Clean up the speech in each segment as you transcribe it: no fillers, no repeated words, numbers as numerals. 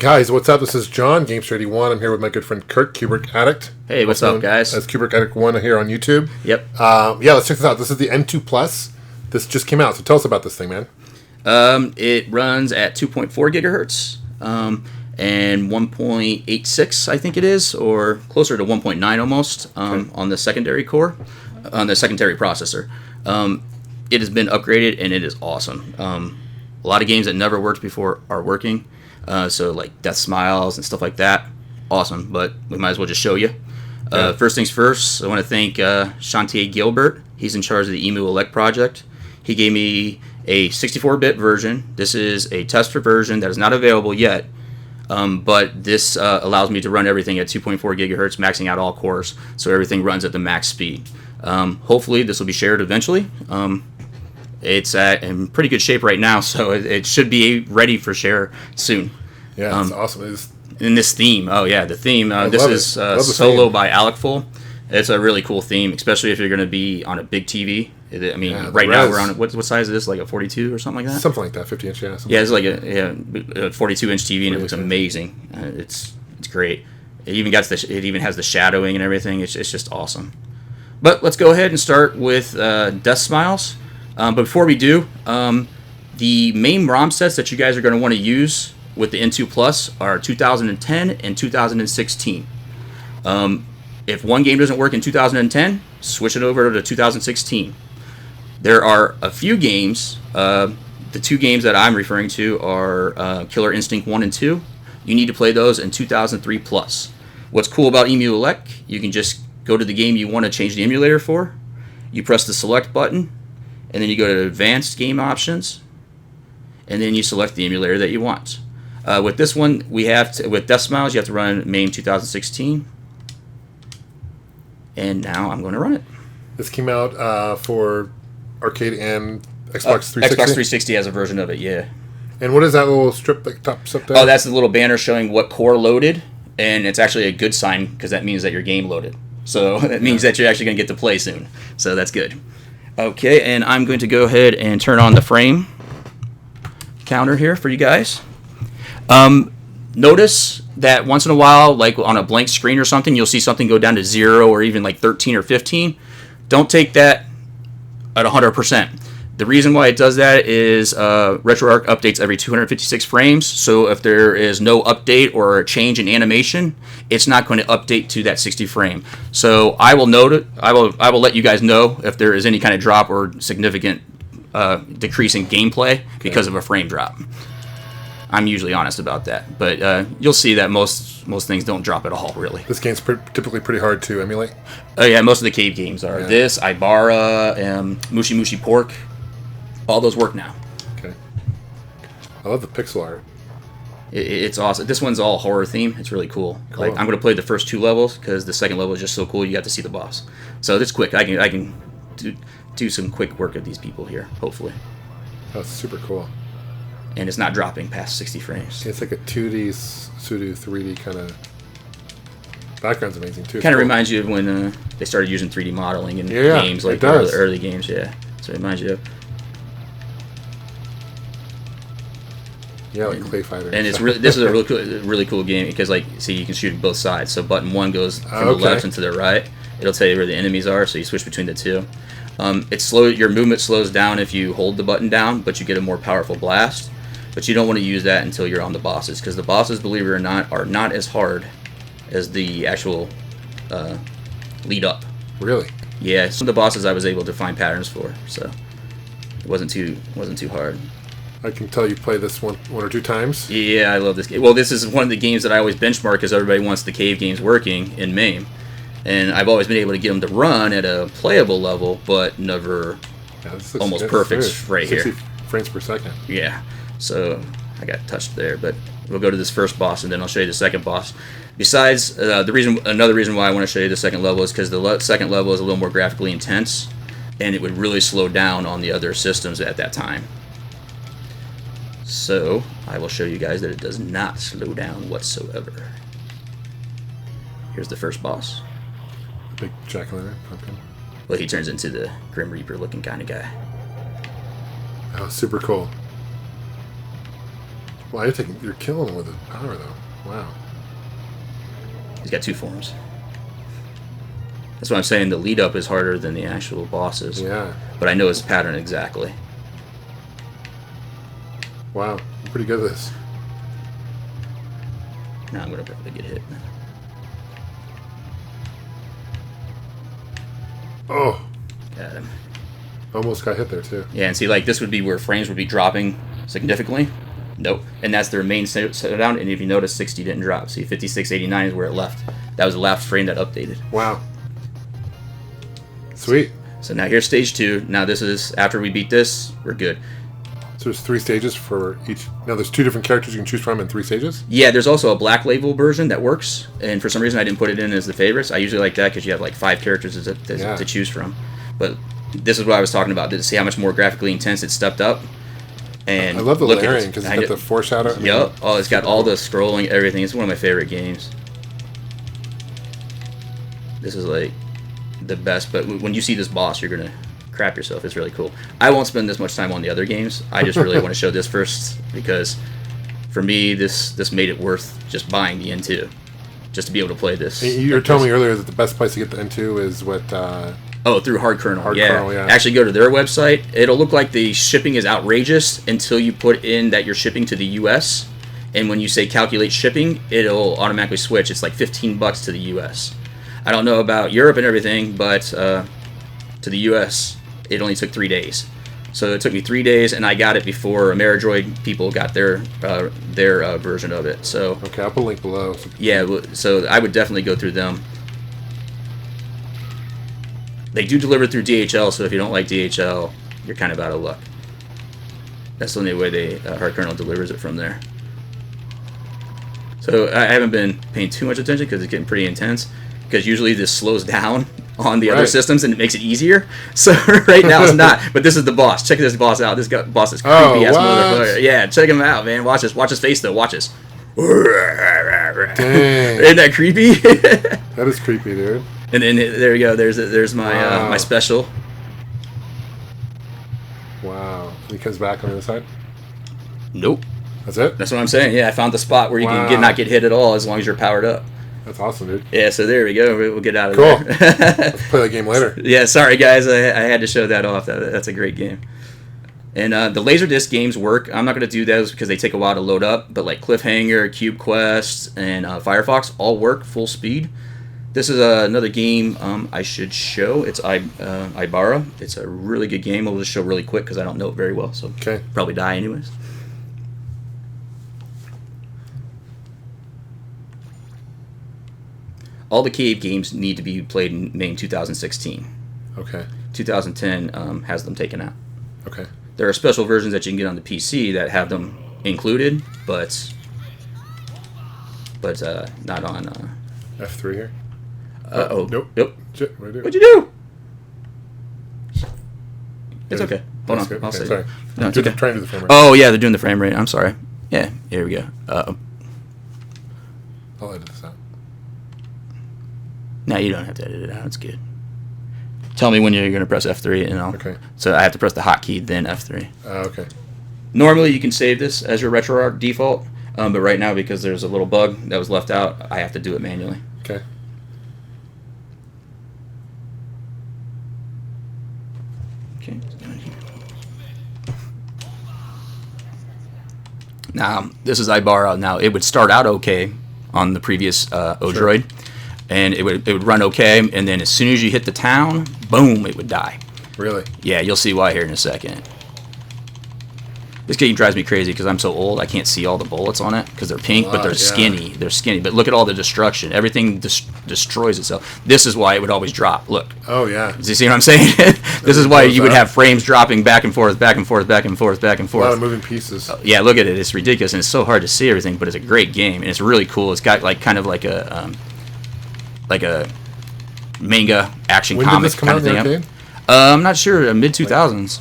Guys, what's up? This is John, Gamester81. I'm here with my good friend Kurt, Kubrick Addict. Hey, what's up, guys? As Kubrick Addict 1 here on YouTube. Yep. Yeah, let's check this out. This is the M2 Plus. This just came out, so tell us about this thing, man. It runs at 2.4 gigahertz and 1.86, I think it is, or closer to 1.9 almost on the secondary core, on the secondary processor. It has been upgraded, and it is awesome. A lot of games that never worked before are working. So like Death Smiles and stuff like that, awesome. But we might as well just show you. First things first, I want to thank Chantier Gilbert. He's in charge of the Emuelec project. He gave me a 64-bit version. This is a tester version that is not available yet, but this allows me to run everything at 2.4 gigahertz, maxing out all cores, so everything runs at the max speed. Hopefully, this will be shared eventually. It's in pretty good shape right now, so it should be ready for share soon. Yeah, it's awesome. In this theme, the theme. This is Solo by Alecful. It's a really cool theme, especially if you're going to be on a big TV. I mean, right now we're on what size is this? Like a 42 or something like that? Something like that, 50-inch, yeah. Yeah, it's like a 42-inch TV, and it looks amazing. It's great. It even has the shadowing and everything. It's just awesome. But let's go ahead and start with Death Smiles. But before we do, the main ROM sets that you guys are going to want to use with the N2 Plus are 2010 and 2016. If one game doesn't work in 2010, switch it over to 2016. There are a few games. The two games that I'm referring to are Killer Instinct 1 and 2. You need to play those in 2003 plus. What's cool about Emuelec, you can just go to the game you want to change the emulator for. You press the select button, and then you go to Advanced Game Options, and then you select the emulator that you want. With this one, with Death Smiles, you have to run MAME 2016. And now I'm going to run it. This came out for arcade and Xbox 360? Xbox 360 has a version of it, yeah. And what is that little strip that pops up there? Oh, that's the little banner showing what core loaded, and it's actually a good sign because that means that your game loaded. So it means that you're actually going to get to play soon. So that's good. Okay, and I'm going to go ahead and turn on the frame counter here for you guys. Notice that once in a while, like on a blank screen or something, you'll see something go down to 0 or even like 13 or 15. Don't take that at 100%. The reason why it does that is RetroArch updates every 256 frames. So if there is no update or a change in animation, it's not going to update to that 60 frame. So I will note it. I will let you guys know if there is any kind of drop or significant decrease in gameplay because of a frame drop. I'm usually honest about that, but you'll see that most things don't drop at all, really. This game's typically pretty hard to emulate. Oh yeah, most of the cave games are. Yeah. This, Ibara, Mushi Mushi Pork, all those work now. Okay. I love the pixel art. It's awesome. This one's all horror theme. It's really cool. Like I'm going to play the first 2 levels because the second level is just so cool. You got to see the boss. So it's quick. I can do some quick work of these people here. Hopefully. That's super cool. And it's not dropping past 60 frames. It's like a 2D pseudo 3D kind of. Background's amazing too. Kind of reminds you of when they started using 3D modeling in games, like early games. Yeah, so it reminds you of. Yeah, like Clay Fighter. And it's this is a really cool game because see you can shoot both sides. So button 1 goes from the left and to the right. It'll tell you where the enemies are, so you switch between the two. Your movement slows down if you hold the button down, but you get a more powerful blast. But you don't want to use that until you're on the bosses, because the bosses, believe it or not, are not as hard as the actual lead up. Really? Yeah, some of the bosses I was able to find patterns for, so it wasn't too hard. I can tell you play this one or 2 times. Yeah, I love this game. Well, this is one of the games that I always benchmark because everybody wants the cave games working in MAME. And I've always been able to get them to run at a playable level, but never almost perfect right here. 60 frames per second. Yeah. So I got touched there, but we'll go to this first boss, and then I'll show you the second boss. Besides, another reason why I want to show you the second level is because the second level is a little more graphically intense, and it would really slow down on the other systems at that time. So I will show you guys that it does not slow down whatsoever. Here's the first boss. Big jack-o'-lantern pumpkin. Well, he turns into the Grim Reaper looking kind of guy. Oh, super cool. Well, you're killing him with the power, though. Wow. He's got 2 forms. That's why I'm saying the lead up is harder than the actual bosses. Yeah. But I know his pattern exactly. Wow. I'm pretty good at this. Now I'm going to probably get hit. Oh. Got him. Almost got hit there, too. Yeah, and see, like, this would be where frames would be dropping significantly. Nope. And that's their main slowdown, and if you notice, 60 didn't drop. See, 5689 is where it left. That was the last frame that updated. Wow. Sweet. So now here's stage 2. Now this is, after we beat this, we're good. So there's 3 stages for each. Now there's 2 different characters you can choose from in 3 stages? Yeah, there's also a black label version that works, and for some reason I didn't put it in as the favorites. I usually like that because you have like 5 characters to choose from. But this is what I was talking about. To see how much more graphically intense it stepped up. And I love the layering because it's got the foreshadow. Yep. Oh, it's got all the scrolling, everything. It's one of my favorite games. This is like the best, but when you see this boss, you're gonna crap yourself. It's really cool. I won't spend this much time on the other games. I just really want to show this first because for me, this made it worth just buying the N2 just to be able to play this. You were telling me earlier that the best place to get the N2 is what? Oh, through Hard Kernel. Kernel, yeah. Actually, go to their website. It'll look like the shipping is outrageous until you put in that you're shipping to the U.S. And when you say calculate shipping, it'll automatically switch. It's like $15 to the U.S. I don't know about Europe and everything, but to the U.S., it only took 3 days. So it took me 3 days, and I got it before Ameridroid people got their version of it. So okay, I'll put a link below. Yeah, so I would definitely go through them. They do deliver through DHL, so if you don't like DHL, you're kind of out of luck. That's the only way they Hard Kernel delivers it from there. So I haven't been paying too much attention because it's getting pretty intense. Because usually this slows down on the other systems and it makes it easier. So right now it's not. But this is the boss. Check this boss out. This boss is creepy ass motherfucker. Yeah, check him out, man. Watch this. Watch his face though. Watch this. Dang. Isn't that creepy? That is creepy, dude. And then there you go. There's my my special. Wow. And he comes back on the other side? Nope. That's it? That's what I'm saying. Yeah, I found the spot where you can not get hit at all as long as you're powered up. That's awesome, dude. Yeah, so there we go. We'll get out of there. Cool. Let's play that game later. Yeah, sorry guys. I had to show that off. That's a great game. And the Laserdisc games work. I'm not going to do those because they take a while to load up. But like Cliffhanger, Cube Quest, and Firefox all work full speed. This is another game I should show. It's Ibara. It's a really good game. I'll just show really quick because I don't know it very well. So probably die anyways. All the cave games need to be played in May 2016. Okay. 2010 has them taken out. Okay. There are special versions that you can get on the PC that have them included, but not on F3 here. Nope. Shit, what did I do? What'd you do? It's okay. Hold on. Good. I'll say. Sorry. No, it's okay. Trying to do the frame rate. Oh yeah, they're doing the frame rate. I'm sorry. Yeah, here we go. I'll edit this out. No, you don't have to edit it out. It's good. Tell me when you're going to press F3, and I'll. Okay. So I have to press the hotkey, then F3. Okay. Normally, you can save this as your RetroArch default, but right now, because there's a little bug that was left out, I have to do it manually. Okay. Okay. Now, this is Ibara. Now, it would start out okay on the previous Odroid. Sure. And it would run okay, and then as soon as you hit the town, boom, it would die. Really? Yeah, you'll see why here in a second. This game drives me crazy because I'm so old, I can't see all the bullets on it because they're pink, but they're skinny. They're skinny. But look at all the destruction. Everything destroys itself. This is why it would always drop. Look. Oh, yeah. Do you see what I'm saying? This is why you would have frames dropping back and forth, back and forth, back and forth, back and forth. A lot of moving pieces. Yeah, look at it. It's ridiculous, and it's so hard to see everything, but it's a great game, and it's really cool. It's got like kind of like a manga action comic kind of thing. I'm not sure. Mid 2000s.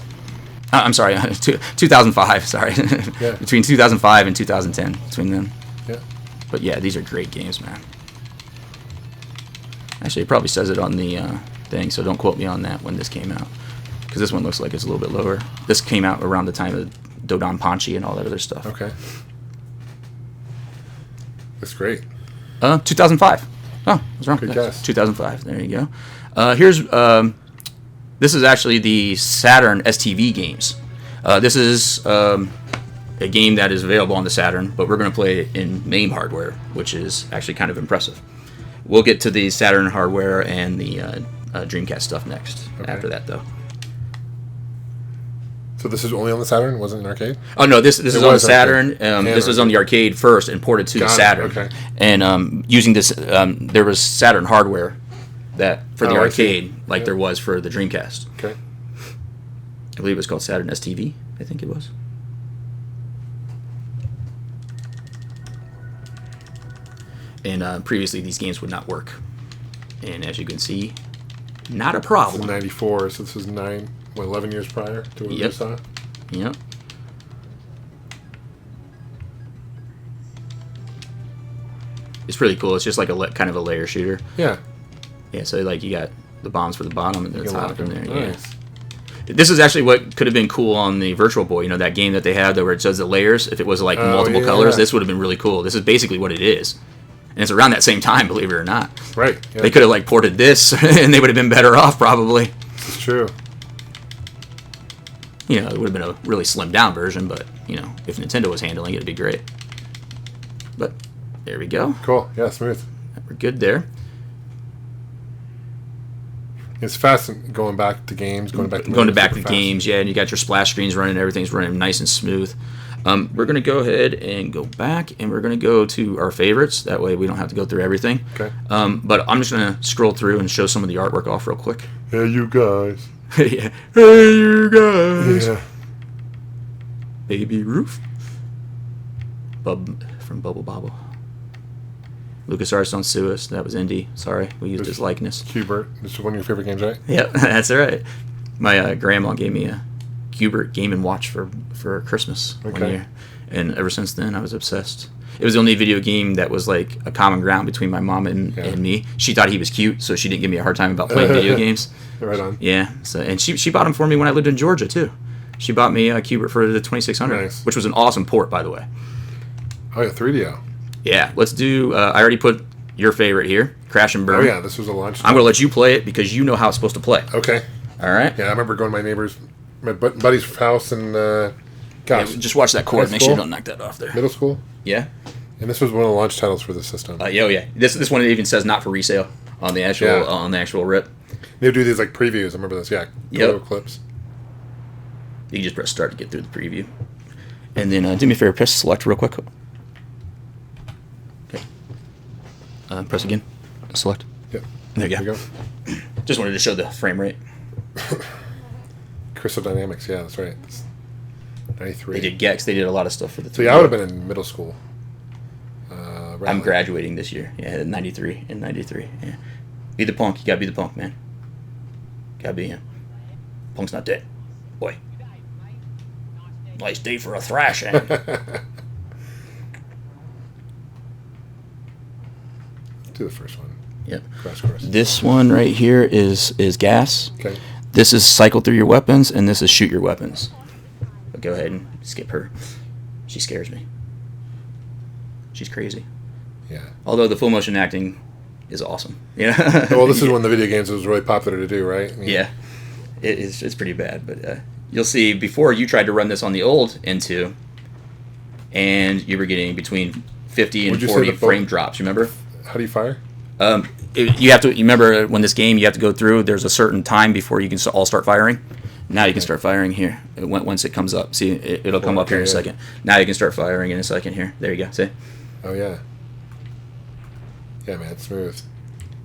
I'm sorry, 2005. Sorry, yeah. Between 2005 and 2010, between them. Yeah. But yeah, these are great games, man. Actually, it probably says it on the thing, so don't quote me on that when this came out, because this one looks like it's a little bit lower. This came out around the time of Dodon Panchi and all that other stuff. Okay. That's great. 2005. Oh, I was wrong. Good guess. 2005. There you go. This is actually the Saturn ST-V games. This is a game that is available on the Saturn, but we're going to play it in MAME hardware, which is actually kind of impressive. We'll get to the Saturn hardware and the Dreamcast stuff next. Okay. After that, though. So this is only on the Saturn? Wasn't it an arcade? Oh no, this is on the Saturn. This was on the arcade first and ported to the Saturn. Okay. And using this, there was Saturn hardware that for the arcade, like there was for the Dreamcast. Okay. I believe it was called Saturn ST-V. I think it was. And previously, these games would not work. And as you can see, not a problem. This is 94, so this is 11 years prior to what we saw? Yep. It's pretty cool. It's just like a kind of a layer shooter. Yeah. Yeah, so like you got the bombs for the bottom and the top in there. Nice. Yeah. This is actually what could have been cool on the Virtual Boy. You know, that game that they had where it says the layers. If it was like multiple colors, this would have been really cool. This is basically what it is. And it's around that same time, believe it or not. Right. Yeah. They could have like ported this and they would have been better off probably. It's true. You know, it would have been a really slimmed down version, but, you know, if Nintendo was handling it, it'd be great. But there we go. Cool. Yeah, smooth. We're good there. It's fast going back to games, going back to games, yeah, and you got your splash screens running, everything's running nice and smooth. We're going to go ahead and go back, and we're going to go to our favorites. That way we don't have to go through everything. Okay. But I'm just going to scroll through and show some of the artwork off real quick. Hey, you guys. Yeah. Hey, you guys. Yeah. Baby Roof. Bub from Bubble Bobble. LucasArts, don't sue us. That was Indy. Sorry, we used his likeness. Qbert. This is one of your favorite games, right? Yep, that's right. My grandma gave me a Qbert Game & Watch for Christmas one year. And ever since then, I was obsessed. It was the only video game that was like a common ground between my mom and me. She thought he was cute, so she didn't give me a hard time about playing video games. Right on. Yeah. So, and she bought them for me when I lived in Georgia, too. She bought me a Qbert for the 2600, which was an awesome port, by the way. Oh, yeah, 3DO. Yeah, let's do... I already put your favorite here, Crash and Burn. Oh, yeah, this was a launch. I'm going to let you play it because you know how it's supposed to play. Okay. All right? Yeah, I remember going to my buddy's house and... gosh. Yeah, just watch that cord. Make sure you don't knock that off there. Middle school? Yeah. And this was one of the launch titles for the system. Yeah. This one even says not for resale on the actual rip. They would do these like previews. I remember this. Yeah. Yep. Clips. You can just press start to get through the preview. And then do me a favor, press select real quick. Okay. Press again. Select. Yep. There you go. Just wanted to show the frame rate. Crystal Dynamics. Yeah, that's right. It's 93. They did Gex. They did a lot of stuff for the 3D. So yeah, I would have been in middle school. I'm graduating this year. Yeah, 93 and 93. Yeah. Be the punk. You gotta be the punk, man. Gotta be him. Punk's not dead. Boy. Nice day for a thrashing. Do the first one. Yep. Crash course. This one right here is gas. Okay. This is cycle through your weapons, and this is shoot your weapons. But go ahead and skip her. She scares me. She's crazy. Yeah. Although the full motion acting is awesome. Yeah. Well, this is one of the video games that was really popular to do, right? Yeah. It's pretty bad, but you'll see before you tried to run this on the old N2, and you were getting between 50 and 40 frame drops. Remember? How do you fire? You have to. You remember when this game you have to go through. There's a certain time before you can all start firing. Now you can start firing here. Once it comes up, see it'll come up here in a second. Now you can start firing in a second here. There you go. See? Oh yeah. Yeah, man, it's smooth.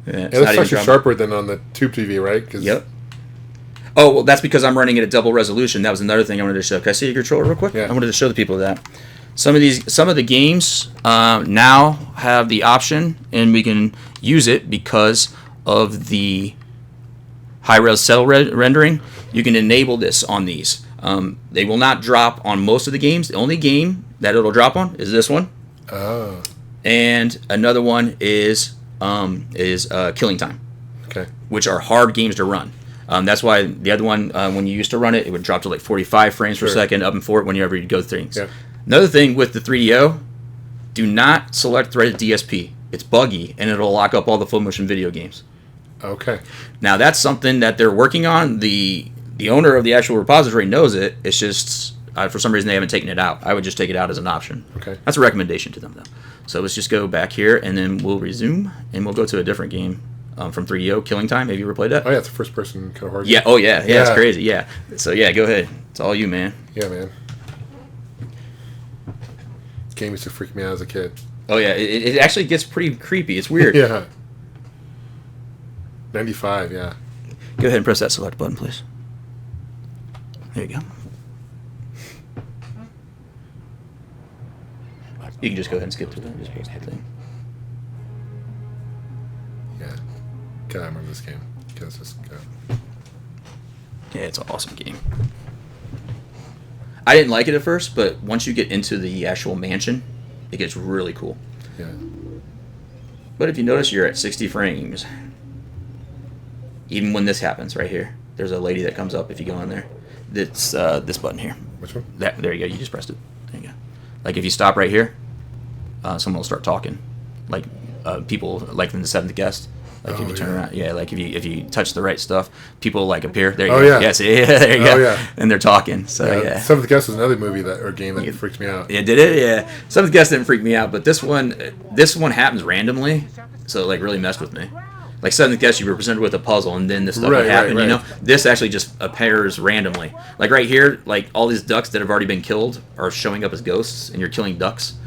Yeah, it's actually sharper than on the tube TV, right? Yep. Oh, well, that's because I'm running it at double resolution. That was another thing I wanted to show. Can I see your controller real quick? Yeah. I wanted to show the people that. Some of the games now have the option, and we can use it because of the high-res cell rendering. You can enable this on these. They will not drop on most of the games. The only game that it'll drop on is this one. Oh. And another one is Killing Time. Okay. Which are hard games to run. That's why the other one, when you used to run it, it would drop to like 45 frames per second up and forward whenever you go through things. Yeah. Another thing with the 3DO, do not select threaded DSP. It's buggy, and it'll lock up all the full motion video games. Okay. Now, that's something that they're working on. The owner of the actual repository knows it. It's just, for some reason, they haven't taken it out. I would just take it out as an option. Okay. That's a recommendation to them, though. So let's just go back here, and then we'll resume, and we'll go to a different game from 3DO, Killing Time. Have you ever played that? Oh, yeah, it's a first-person kind of horror game. Yeah, oh, yeah, it's crazy, yeah. So, yeah, go ahead. It's all you, man. Yeah, man. This game used to freak me out as a kid. Oh, yeah, it actually gets pretty creepy. It's weird. Yeah. 95, yeah. Go ahead and press that select button, please. There you go. You can just go ahead and skip to that. Just post the thing. Yeah. God, I remember this game. Let's just go. Yeah, it's an awesome game. I didn't like it at first, but once you get into the actual mansion, it gets really cool. Yeah. But if you notice, you're at 60 frames. Even when this happens right here, there's a lady that comes up if you go in there. It's this button here. Which one? There you go. You just pressed it. There you go. Like if you stop right here, someone will start talking. Like people, like in the seventh guest. Like if you turn around, yeah. Like if you touch the right stuff, people like appear. There you go. Yeah. Yes, yeah, there you go. Yeah. And they're talking. So yeah. Seventh Guest was another movie or game that freaked me out. Yeah, did it? Yeah. Seventh Guest didn't freak me out, but this one happens randomly, so it like really messed with me. Like Seventh Guest, you were presented with a puzzle, and then this stuff would happen. You know, this actually just appears randomly. Like right here, like all these ducks that have already been killed are showing up as ghosts, and you're killing ducks.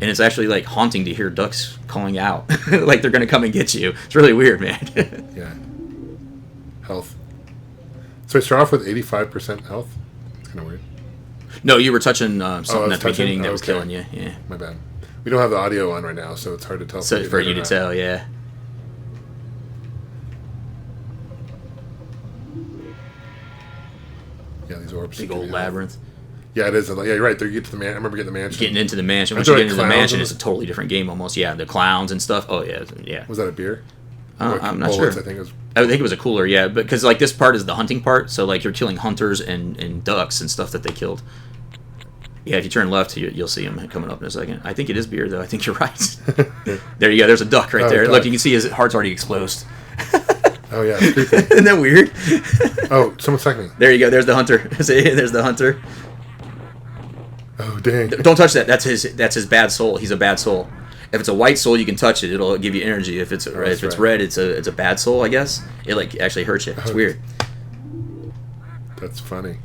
And it's actually like haunting to hear ducks calling out, like they're gonna come and get you. It's really weird, man. Yeah. Health. So I start off with 85% health. It's kind of weird. No, you were touching something at the touching? beginning that was killing you. Yeah. My bad. We don't have the audio on right now, so it's hard to tell. So for you to tell, yeah. Yeah, these orbs. Big old labyrinth. Yeah, it is. Yeah, you're right. There you get to the man. I remember getting the mansion. Getting into the mansion. Once you get into the mansion, it's a totally different game almost. Yeah, the clowns and stuff. Oh yeah, yeah. Was that a beer? I'm not sure. I think it was a cooler. Yeah, because like this part is the hunting part. So like you're killing hunters and ducks and stuff that they killed. Yeah, if you turn left, you'll see him coming up in a second. I think it is beer though. I think you're right. There you go. There's a duck right there. Look, you can see his heart's already exploded. Oh yeah, it's creepy. Isn't that weird? Oh, someone's attacking me. There you go. There's the hunter. See, there's the hunter. Oh dang! Don't touch that. That's his bad soul. He's a bad soul. If it's a white soul, you can touch it. It'll give you energy. If it's red, it's a bad soul. I guess it like actually hurts you. It's weird. That's funny.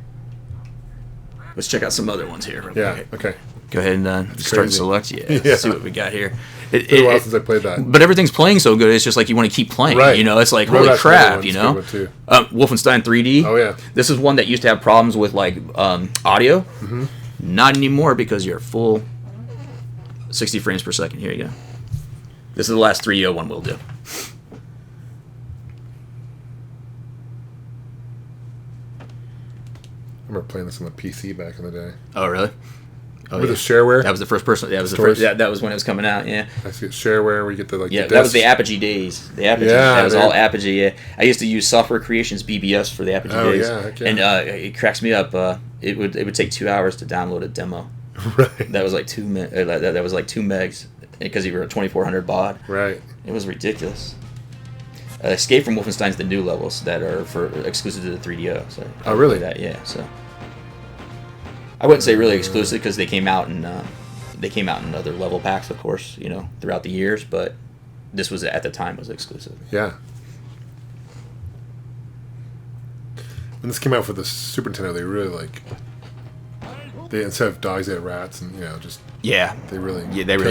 Let's check out some other ones here. Yeah. Okay. Go ahead and start and select. Yeah. Let's see what we got here. It's been a while since I played that. But everything's playing so good. It's just like you want to keep playing. Right. You know, it's like holy crap. You know. Wolfenstein 3D. Oh yeah. This is one that used to have problems with like audio. Mm-hmm. Not anymore because you're full 60 frames per second. Here you go. This is the last 3DO one we'll do. I remember playing this on the PC back in the day. Oh really? Oh, with the shareware. That was the first person. That was the first. Yeah, that was when it was coming out. Yeah. I see shareware where you get the like. Yeah, the that was the Apogee days. The Apogee. Yeah, that was all Apogee. Yeah. I used to use Software Creations BBS for the Apogee days. Yeah, okay. And it cracks me up. It would take 2 hours to download a demo. Right. That was like 2 that was like 2 megs because you were a 2400 baud. Right. It was ridiculous. Escape from Wolfenstein's the new levels that are for exclusive to the 3DO. So oh really? That yeah. So. I wouldn't say really exclusive because they came out in other level packs, of course, you know, throughout the years. But this was at the time was exclusive. Yeah. When this came out for the Super Nintendo, they really instead of dogs, they had rats, and just they really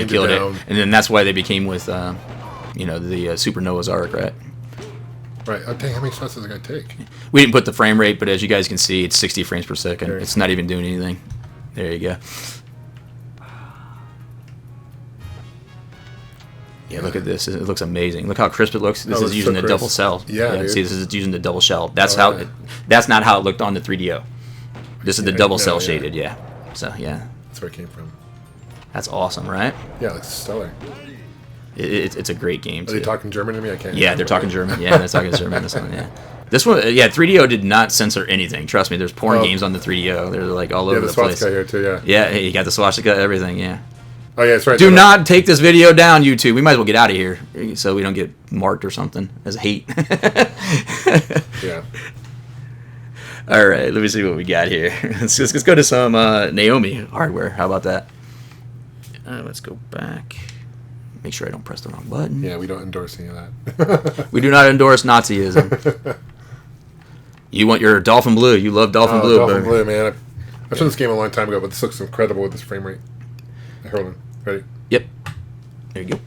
killed it, and then that's why they became with the Super Noah's Ark, right? Right. Oh, dang, how many shots does that guy take? We didn't put the frame rate, but as you guys can see, it's 60 frames per second. There. It's not even doing anything. There you go. Yeah, look at this. It looks amazing. Look how crisp it looks. This is using the double cell. Yeah, see, this is using the double shell. That's that's not how it looked on the 3DO. This is the double cell shaded, yeah. So, yeah. That's where it came from. That's awesome, right? Yeah, it looks stellar. It's a great game, too. Are they talking German to me? I can't. Yeah, they're talking German. Yeah, they're talking German. This one, yeah. This one, 3DO did not censor anything. Trust me, there's porn games on the 3DO. They're like all over the place. Yeah, the swastika here too. Yeah. Yeah, hey, you got the swastika, everything. Yeah. Oh yeah, that's right. Do not take this video down, YouTube. We might as well get out of here so we don't get marked or something as hate. Yeah. All right, let me see what we got here. Let's go to some Naomi hardware. How about that? Let's go back. Make sure I don't press the wrong button. Yeah, we don't endorse any of that. We do not endorse Nazism. You want your Dolphin Blue. You love Dolphin Blue. Dolphin Blue, man. I've shown this game a long time ago, but this looks incredible with this frame rate. Hold on. Ready? Yep. There you go.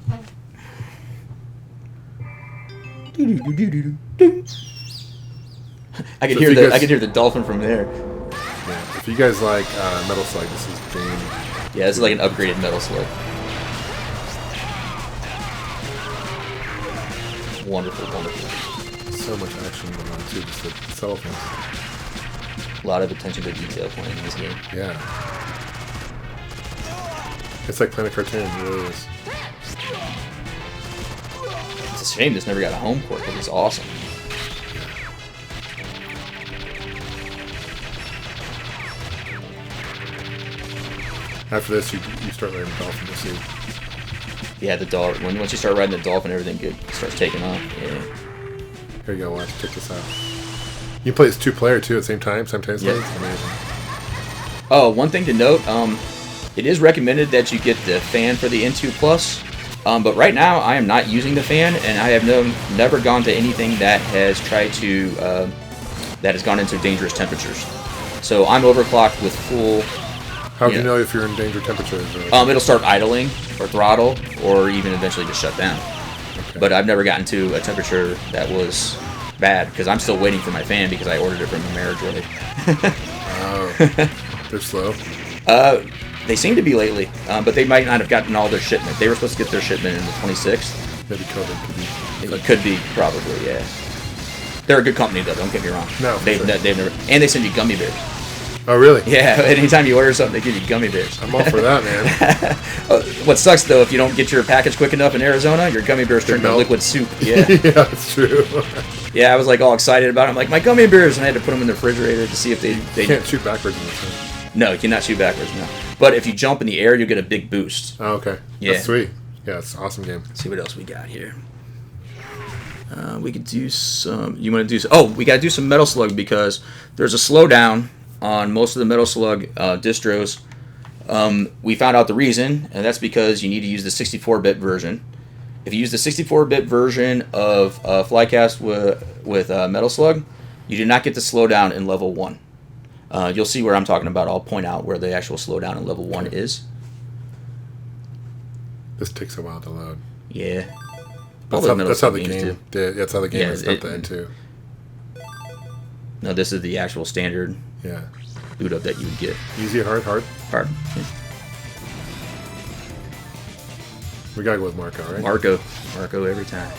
I could hear the dolphin from there. Yeah, if you guys like Metal Slug, this is the game. Yeah, this is like an upgraded Metal Slug. Wonderful, wonderful. So much action going on too, just the subtle things. A lot of attention to detail playing in this game. Yeah. It's like playing a cartoon, it really is. It's a shame this never got a home port, because it's awesome. After this, you start riding the dolphin, you'll see. Yeah, the dolphin. Once you start riding the dolphin, everything good starts taking off. Yeah. Here you go, watch. Check this out. You can play as 2-player too at the same time, simultaneously. Yep. It's amazing. Oh, one thing to note, it is recommended that you get the fan for the N2 Plus, but right now I am not using the fan, and I have never gone to anything that has tried to that has gone into dangerous temperatures. So I'm overclocked with full. How do you know if you're in danger temperatures? It'll start idling or throttle, or even eventually just shut down. Okay. But I've never gotten to a temperature that was bad, because I'm still waiting for my fan because I ordered it from Ameridroid. Oh, they're slow. They seem to be lately, but they might not have gotten all their shipment. They were supposed to get their shipment in the 26th. Maybe COVID could be. It could be, probably, yeah. They're a good company, though. Don't get me wrong. No, they've never, and they send you gummy bears. Oh, really? Yeah. Anytime you order something, they give you gummy bears. I'm all for that, man. What sucks though, if you don't get your package quick enough in Arizona, your gummy bears turn to liquid soup. Yeah. Yeah, that's true. Yeah, I was like all excited about it. I'm like, my gummy bears, and I had to put them in the refrigerator to see if they You can't shoot backwards in this thing. No, you cannot shoot backwards. No. But if you jump in the air, you get a big boost. Oh, okay. Yeah. That's sweet. Yeah, it's an awesome game. Let's see what else we got here. We could do some. You want to do? Oh, we got to do some Metal Slug because there's a slowdown on most of the Metal Slug distros. We found out the reason, and that's because you need to use the 64-bit version. If you use the 64-bit version of Flycast with Metal Slug, you do not get the slowdown in level 1. You'll see where I'm talking about. I'll point out where the actual slowdown in level 1 is. This takes a while to load. Yeah. That's how the game. That's how the game is. Not the N2. No, this is the actual standard. Yeah. Boot up that you would get. Easy, hard. Hard. Yeah. We gotta go with Marco, right? Marco every time.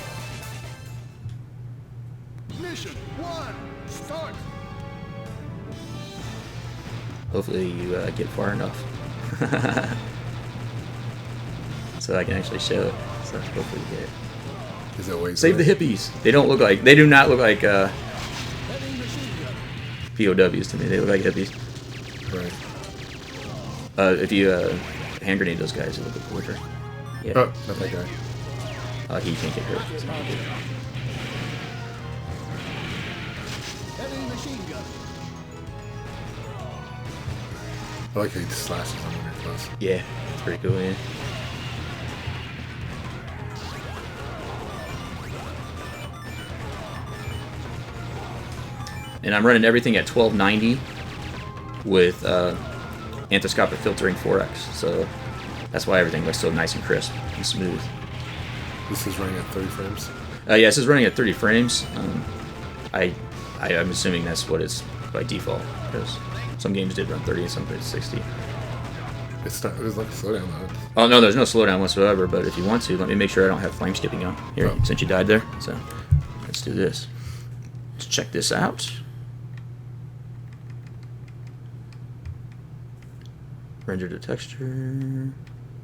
Mission 1, start. Hopefully you get far enough, so I can actually show it. So hopefully you get it. Is that way? Save the hippies. They do not look like POWs to me. They look like hippies. Right. If you hand grenade those guys, a little bit quicker. Yeah. Oh, not that guy. He can't get hurt. Heavy machine gun. I like how he slashes them when you're close. Yeah, it's pretty cool. Yeah. And I'm running everything at 1290 with anthoscopic filtering 4x, so that's why everything looks so nice and crisp and smooth. This is running at 30 frames? Yeah, this is running at 30 frames. I'm assuming that's what it's by default, because some games did run 30 and some did 60. It's not. There's like a slowdown though. Oh no, there's no slowdown whatsoever. But if you want to, let me make sure I don't have flame skipping on here since you died there. So let's do this. Let's check this out. Render the texture.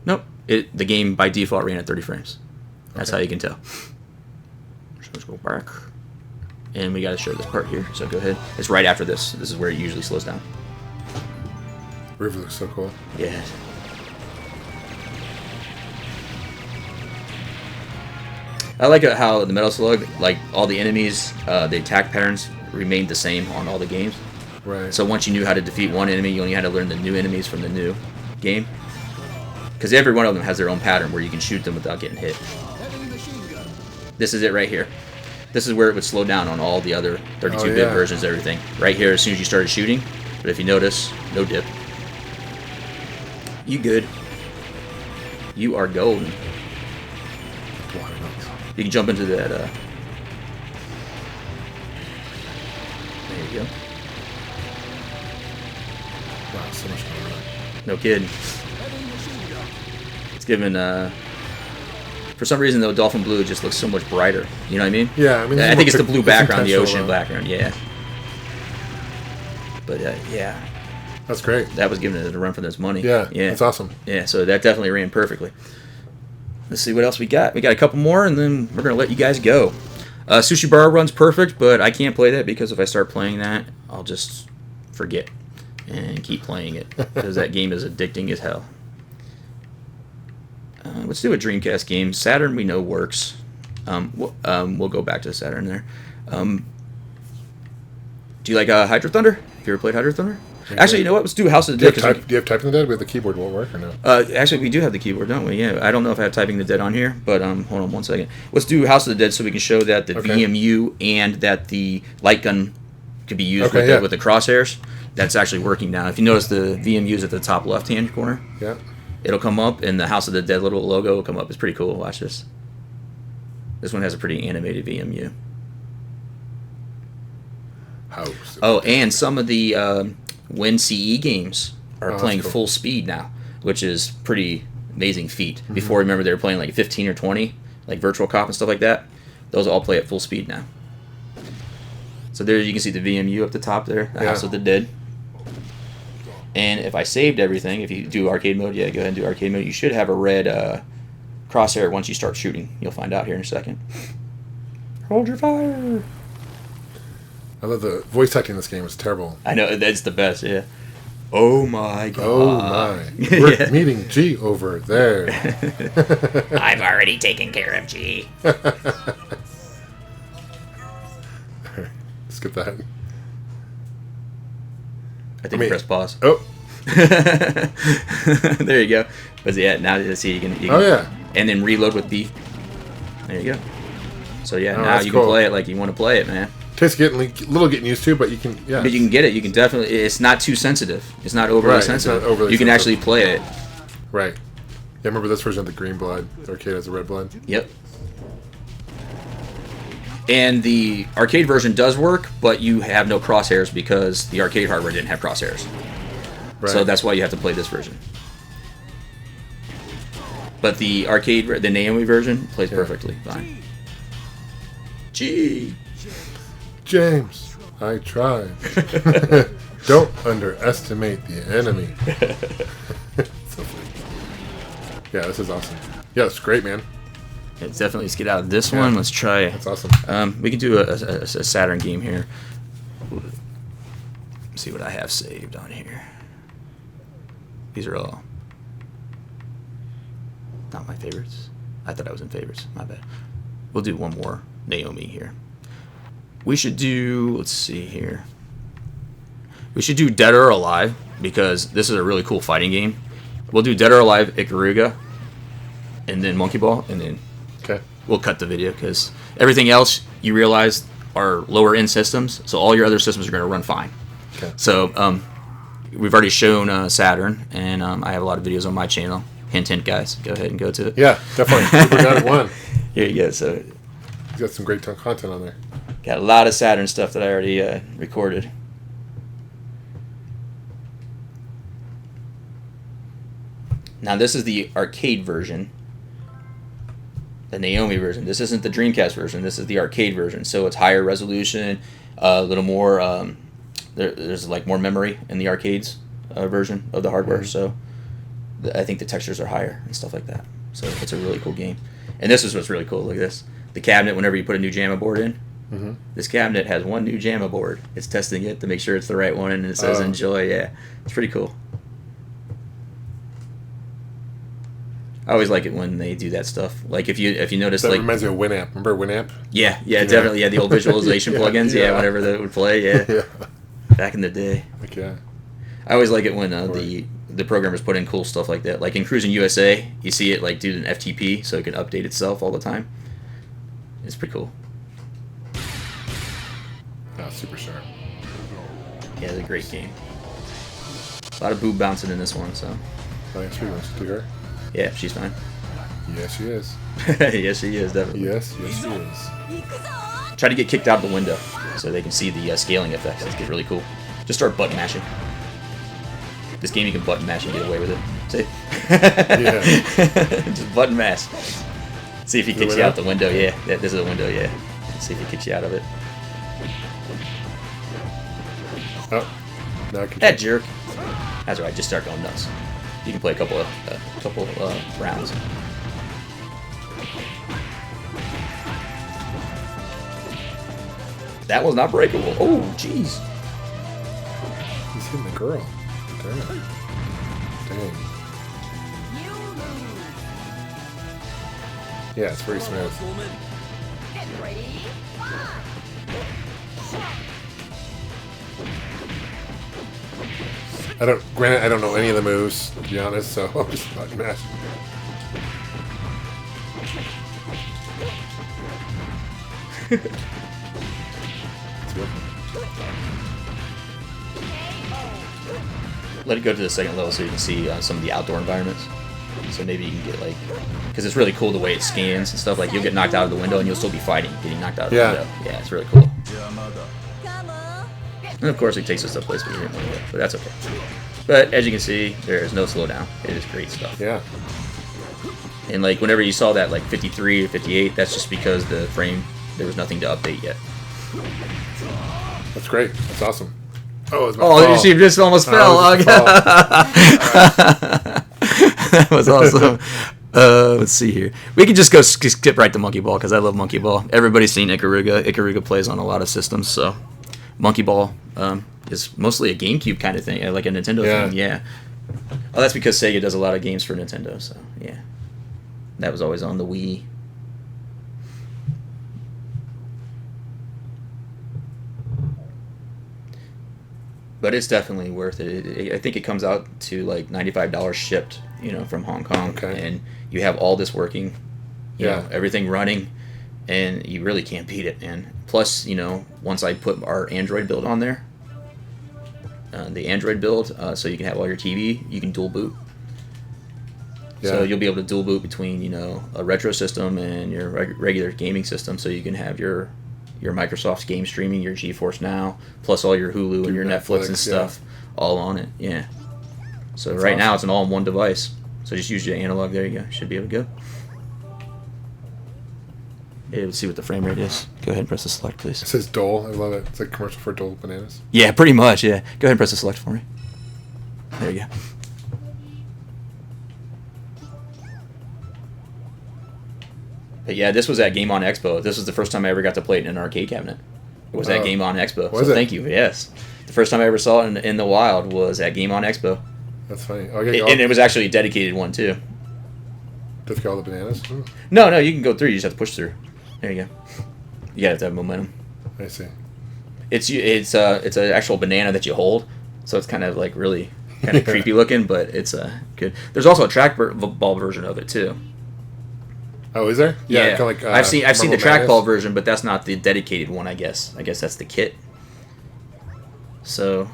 Nope. The game by default ran at 30 frames. That's how you can tell. So let's go back. And we got to show this part here. So go ahead. It's right after this. This is where it usually slows down. River looks so cool. Yeah. I like how the Metal Slug, like all the enemies, the attack patterns remained the same on all the games. Right. So once you knew how to defeat one enemy, you only had to learn the new enemies from the new game. Because every one of them has their own pattern where you can shoot them without getting hit. Heavy machine gun. This is it right here. This is where it would slow down on all the other 32-bit versions of everything. Right here as soon as you started shooting. But if you notice, no dip. You good. You are golden. You can jump into that, there you go. Wow, so much fun. No kidding. Heavy machine gun. It's given, for some reason, though, Dolphin Blue just looks so much brighter. You know what I mean? Yeah, I mean, I think it's the blue background, the ocean intentional, background, yeah. But, yeah. That's great. That was giving it a run for its money. Yeah, Yeah. that's awesome. Yeah, so that definitely ran perfectly. Let's see what else we got. We got a couple more, and then we're going to let you guys go. Sushi Bar runs perfect, but I can't play that because if I start playing that, I'll just forget and keep playing it because that game is addicting as hell. Let's do a Dreamcast game. Saturn we know works. We'll go back to Saturn there. Do you like Hydro Thunder? Have you ever played Hydro Thunder? Actually, you know what? Let's do House of the Dead. Do you have Typing the Dead? With the keyboard won't work or no? Actually, we do have the keyboard, don't we? Yeah. I don't know if I have Typing the Dead on here, but hold on one second. Let's do House of the Dead so we can show that the VMU and that the light gun could be used with the crosshairs. That's actually working now. If you notice the VMU's at the top left-hand corner, Yeah. it'll come up, and the House of the Dead little logo will come up. It's pretty cool. Watch this. This one has a pretty animated VMU. House. Oh, and some of the WinCE games are playing cool. full speed now, which is pretty amazing feat. Before, remember, they were playing like 15 or 20, like Virtual Cop and stuff like that. Those all play at full speed now. So there you can see the VMU up the top there, the House of the Dead. And if I saved everything, if you do arcade mode, yeah, go ahead and do arcade mode. You should have a red crosshair once you start shooting. You'll find out here in a second. Hold your fire. I love the voice acting in this game. It's terrible. I know, that's the best, yeah. Oh my god. Oh my. We're meeting G over there. I've already taken care of G. Skip that. I think you press pause. Oh. There you go. But yeah, now you see you can and then reload with B. There you go. So yeah, now you can play it like you want to play it, man. Takes getting a little getting used to, but you can But you can get it. You can definitely. It's not too sensitive. It's not overly sensitive. It's not overly you can sensitive. actually play it. Right. Yeah, remember this version of the green blood? The arcade has the red blood. Yep. And the arcade version does work, but you have no crosshairs because the arcade hardware didn't have crosshairs. Right. So that's why you have to play this version. But the Naomi version plays perfectly fine. Gee. James, I tried. Don't underestimate the enemy. So funny. Yeah, this is awesome. Yeah, it's great, man. Let's definitely get out of this one. Let's try. That's awesome. We can do a Saturn game here. Let's see what I have saved on here. These are all not my favorites. I thought I was in favorites. My bad. We'll do one more Naomi here. We should do, let's see here. We should do Dead or Alive because this is a really cool fighting game. We'll do Dead or Alive, Ikaruga, and then Monkey Ball, and then we'll cut the video because everything else you realize are lower end systems, so all your other systems are going to run fine. Okay. So we've already shown Saturn, and I have a lot of videos on my channel. Hint, hint, guys. Go ahead and go to it. Yeah, definitely. Super got it one. Here you go. So You got some great content on there. got a lot of Saturn stuff that I already recorded. Now this is the arcade version, the Naomi version. This isn't the Dreamcast version. This is the arcade version. So it's higher resolution, a little more. There's like more memory in the arcades version of the hardware. So I think the textures are higher and stuff like that. So it's a really cool game. And this is what's really cool. Look at this. The cabinet. Whenever you put a new JAMA board in, this cabinet has one new JAMA board. It's testing it to make sure it's the right one, and it says "Enjoy." Yeah, it's pretty cool. I always like it when they do that stuff. Like if you notice, That like reminds me of Winamp. Remember Winamp? yeah, definitely, yeah, the old visualization Yeah, plugins, yeah, yeah. whenever that would play, yeah, Yeah. back in the day. Like, yeah. I always like it when the programmers put in cool stuff like that. Like in Cruising USA, you see it like do an FTP, so it can update itself all the time. It's pretty cool. Oh, super sharp. Yeah, it's a great game. A lot of boob bouncing in this one, so Oh, yeah, sweet. Let's do her. yeah, she's fine. Yes, she is. Yes, she is definitely. Yes, yes, she is. Try to get kicked out the window so they can see the scaling effects. That's really cool. Just start button mashing. This game you can button mash and get away with it. See? Yeah. Just button mash. See if he kicks you out the window. Yeah, this is a window. Yeah. See if he kicks you out of it. Oh. Now I can. That jerk. That's right. Just start going nuts. You can play a couple of rounds. That was not breakable. Oh, jeez. He's hitting the girl. Damn. Dang. Yeah, it's very smooth. Granted, I don't know any of the moves, to be honest, so I'm just button mashing. It's working. Let it go to the second level so you can see some of the outdoor environments. So maybe you can get like, because it's really cool the way it scans and stuff. Like you'll get knocked out of the window and you'll still be fighting, getting knocked out of the window. Yeah, it's really cool. And of course it takes us to a place where you didn't want to go, but that's okay. But as you can see, there's no slowdown. It is great stuff. Yeah. And like whenever you saw that like 53 or 58, that's just because the frame, there was nothing to update yet. That's great. That's awesome. Oh, it's my Oh, fall. she just almost fell. Oh, it was a That was awesome. Let's see here. We can just go skip right to Monkey Ball because I love Monkey Ball. Everybody's seen Ikaruga. Ikaruga plays on a lot of systems, so Monkey Ball is mostly a GameCube kind of thing, like a Nintendo thing. Yeah. Oh, that's because Sega does a lot of games for Nintendo, so yeah. That was always on the Wii. But it's definitely worth it. I think it comes out to like $95 shipped, from Hong Kong. Okay. And you have all this working, you Yeah. know, everything running, and you really can't beat it, man. Plus, once I put our Android build on there, the Android build, so you can have all your TV, you can dual boot. Yeah. So you'll be able to dual boot between, a retro system and your regular gaming system, so you can have your Microsoft's game streaming, your GeForce Now, plus all your Hulu and your Netflix and stuff, all on it. Yeah. So That's right now awesome. it's an all-in-one device. So just use your analog. There you go. Should be able to go. Yeah, let's see what the frame rate is. Go ahead and press the select, please. It says Dole. I love it. It's like a commercial for Dole bananas. Yeah, pretty much. Yeah. Go ahead and press the select for me. There you go. But yeah, this was at Game On Expo. This was the first time I ever got to play it in an arcade cabinet. It was at Game On Expo. Was so it? thank you. Yes. The first time I ever saw it in the wild was at Game On Expo. That's funny. Oh, yeah, And it was actually a dedicated one, too. Does it get all the bananas? No, you can go through. You just have to push through. There you go. You gotta have to have momentum. I see. It's an actual banana that you hold, so it's kind of like really kind of creepy looking, but it's good. There's also a trackball version of it too. Oh, is there? Yeah, kinda like, I've seen the Marble trackball Madness. version, but that's not the dedicated one. I guess that's the kit. So,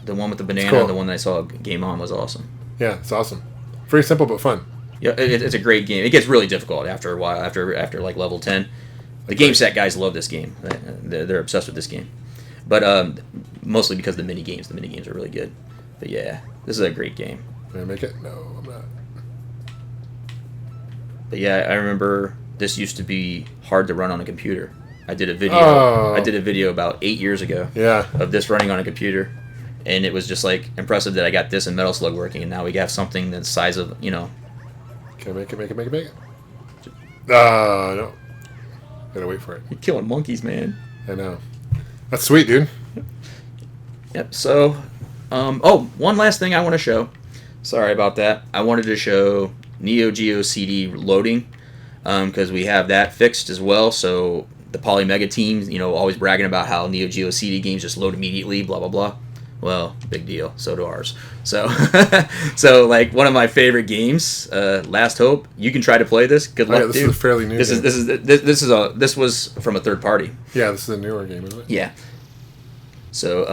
the one with the banana, cool. and the one that I saw at Game On was awesome. Yeah, it's awesome. Very simple but fun. Yeah, it's a great game. It gets really difficult after a while, after like level 10. The game set guys love this game. They're obsessed with this game. But mostly because of the mini games. The mini games are really good. But yeah, this is a great game. Can I make it? No, I'm not. But yeah, I remember this used to be hard to run on a computer. I did a video. Oh. I did a video about 8 years ago. Yeah. Of this running on a computer, and it was just like impressive that I got this and Metal Slug working, and now we have something that's size of Can I make it? No. Gotta wait for it. You're killing monkeys, man. I know. That's sweet, dude. Yep. So, one last thing I want to show. Sorry about that. I wanted to show Neo Geo CD loading, because we have that fixed as well. So the Polymega team, you know, always bragging about how Neo Geo CD games just load immediately, blah blah blah. Well, big deal. So do ours. So, so like one of my favorite games, Last Hope. You can try to play this. Good luck, this dude. is a fairly new. Game. This was from a third party. Yeah, this is a newer game, isn't it? Yeah. So,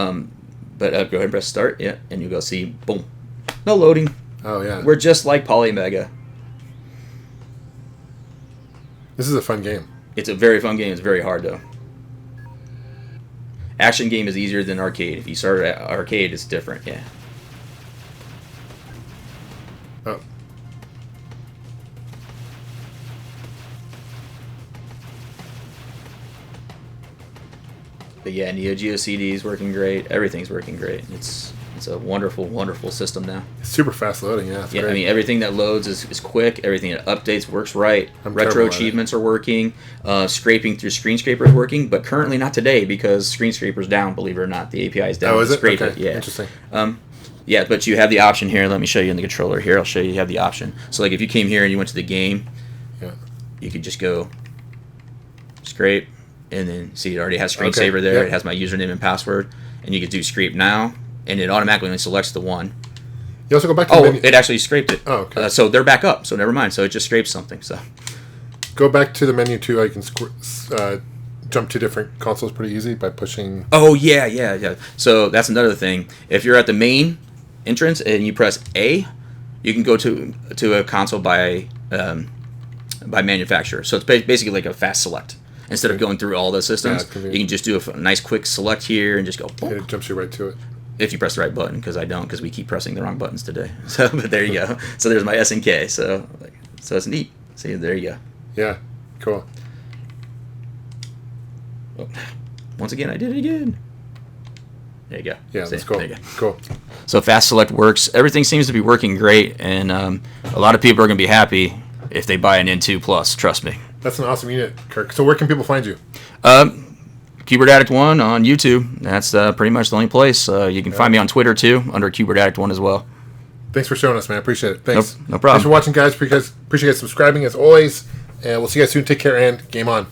but go ahead and press start. Yeah, and you go see. Boom. No loading. Oh yeah. We're just like Polymega. This is a fun game. It's a very fun game. It's very hard though. Action game is easier than arcade. If you start at arcade, it's different. Yeah. Oh. But yeah, Neo Geo CD is working great. Everything's working great. It's a wonderful, wonderful system now. It's super fast loading. Yeah. It's Yeah, great. I mean everything that loads is quick. Everything that updates works right. I'm Retro terrible at achievements are working. Scraping through Screen Scraper is working, but currently not today because Screen Scraper's down. Believe it or not, the API is down. Oh, is to it? scrape Okay. it. Yeah. Interesting. Yeah, but you have the option here. Let me show you in the controller here. I'll show you have the option. So like if you came here and you went to the game, Yeah. you could just go scrape, and then see it already has Okay, screensaver there. yep. It has my username and password, and you could do scrape now, and it automatically only selects the one. You also go back to the Oh, menu. it actually scraped it. Oh, okay. So they're back up. So never mind. So it just scrapes something. So Go back to the menu too. I can jump to different consoles pretty easy by pushing. oh yeah. So that's another thing. If you're at the main entrance and you press A, you can go to a console by manufacturer. So it's basically like a fast select. Instead of going through all the systems, it's convenient. you can just do a nice quick select here and just go. Boom. It jumps you right to it. If you press the right button, because I don't, because we keep pressing the wrong buttons today. So, but there you go. So there's my SNK. So it's neat. See, there you go. Yeah. Cool. Oh, once again, I did it again. There you go. Yeah. See, That's cool. there you go. Cool. So fast select works. Everything seems to be working great, and a lot of people are going to be happy if they buy an N2 Plus. Trust me. That's an awesome unit, Kirk. So where can people find you? Keyboard Addict 1 on YouTube. That's pretty much the only place. You can find me on Twitter too, under Keyboard Addict 1 as well. Thanks for showing us, man. I appreciate it. Thanks. No problem. Thanks for watching, guys. Appreciate you guys subscribing as always. And we'll see you guys soon. Take care and game on.